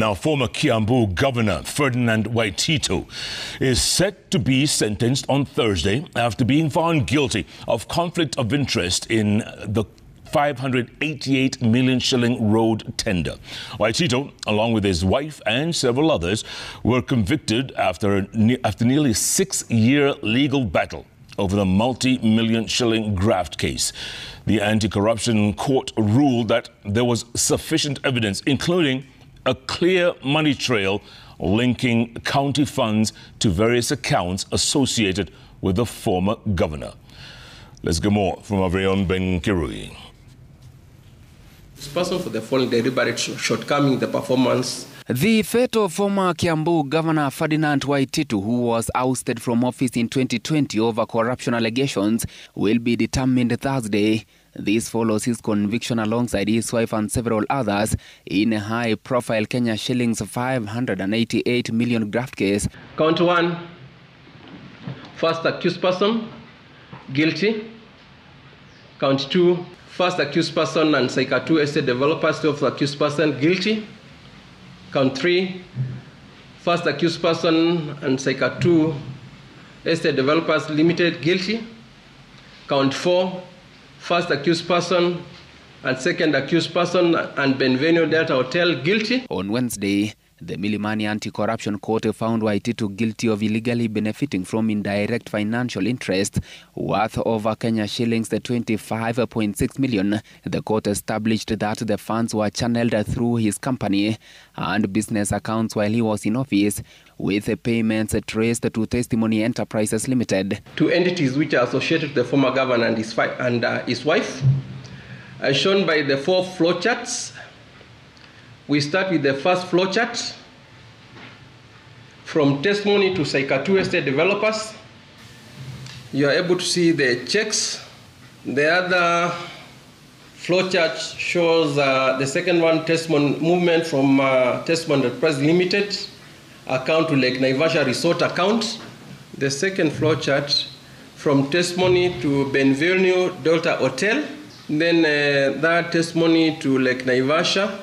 Now, former Kiambu Governor Ferdinand Waititu is set to be sentenced on Thursday after being found guilty of conflict of interest in the 588 million shilling road tender. Waititu, along with his wife and several others, were convicted after nearly a 6-year legal battle over the multi-million-shilling graft case. The anti-corruption court ruled that there was sufficient evidence, including a clear money trail linking county funds to various accounts associated with the former governor. Let's get more from our very own Ben Kirui. Responsible for the following deliberate shortcoming in the performance. The fate of former Kiambu Governor Ferdinand Waititu, who was ousted from office in 2020 over corruption allegations, will be determined Thursday. This follows his conviction alongside his wife and several others in a high-profile Kenya shillings 588 million graft case. Count 1, first accused person, guilty. Count 2, first accused person and Cycle 2 estate developers of the accused person, guilty. Count 3, first accused person and Cycle 2 estate developers limited, guilty. Count 4, first accused person and second accused person and Benvenue Delta Hotel, guilty. On Wednesday, the Milimani Anti-Corruption Court found Waititu guilty of illegally benefiting from indirect financial interest worth over Kenya shillings 25.6 million. The court established that the funds were channeled through his company and business accounts while he was in office, with the payments traced to Testimony Enterprises Limited. 2 entities which are associated with the former governor and his wife, as shown by the 4 flowcharts. We start with the first flowchart. From Testimony to Cycle 2 estate developers, you are able to see the checks. The other flowchart shows the second one, Testimony movement from Testimony Enterprise Limited account to Lake Naivasha Resort account. The second flowchart from Testimony to Benvenue Delta Hotel. Then that Testimony to Lake Naivasha.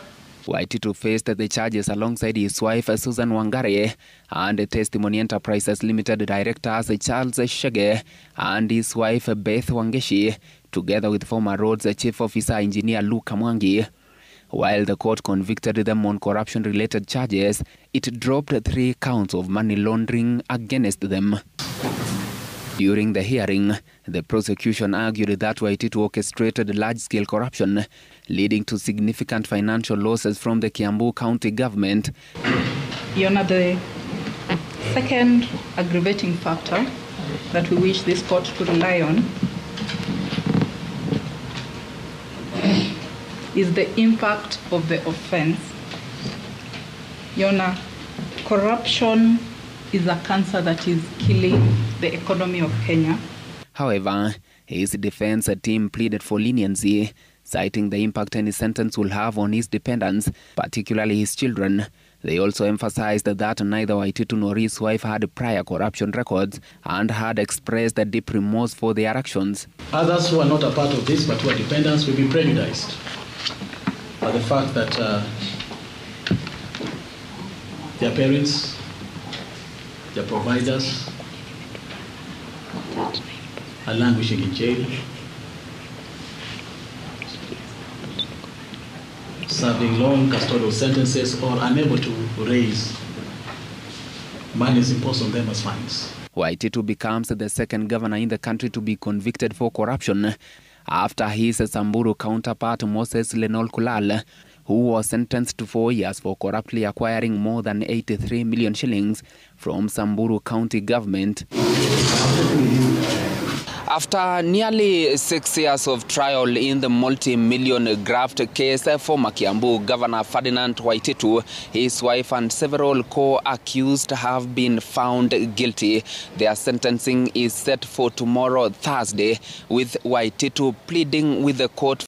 Waititu faced the charges alongside his wife Susan Wangare and Testimony Enterprises Limited directors Charles Shege and his wife Beth Wangeshi, together with former Roads Chief Officer Engineer Luke Mwangi. While the court convicted them on corruption-related charges, it dropped 3 counts of money laundering against them. During the hearing, the prosecution argued that Waititu orchestrated large-scale corruption, leading to significant financial losses from the Kiambu County government. Your Honor, the second aggravating factor that we wish this court to rely on is the impact of the offense. Your Honor, corruption is a cancer that is killing the economy of Kenya. However, his defense team pleaded for leniency, citing the impact any sentence will have on his dependents, particularly his children. They also emphasized that neither Waititu nor his wife had prior corruption records and had expressed a deep remorse for their actions. Others who are not a part of this but who are dependents will be prejudiced by the fact that their parents, their providers are languishing in jail, serving long custodial sentences, or unable to raise monies imposed on them as fines. Waititu becomes the second governor in the country to be convicted for corruption after his Samburu counterpart Moses Lenol Kulal, who was sentenced to 4 years for corruptly acquiring more than 83 million shillings from Samburu County government. After nearly 6 years of trial in the multi-million graft case, former Kiambu Governor Ferdinand Waititu, his wife and several co-accused have been found guilty. Their sentencing is set for tomorrow, Thursday, with Waititu pleading with the court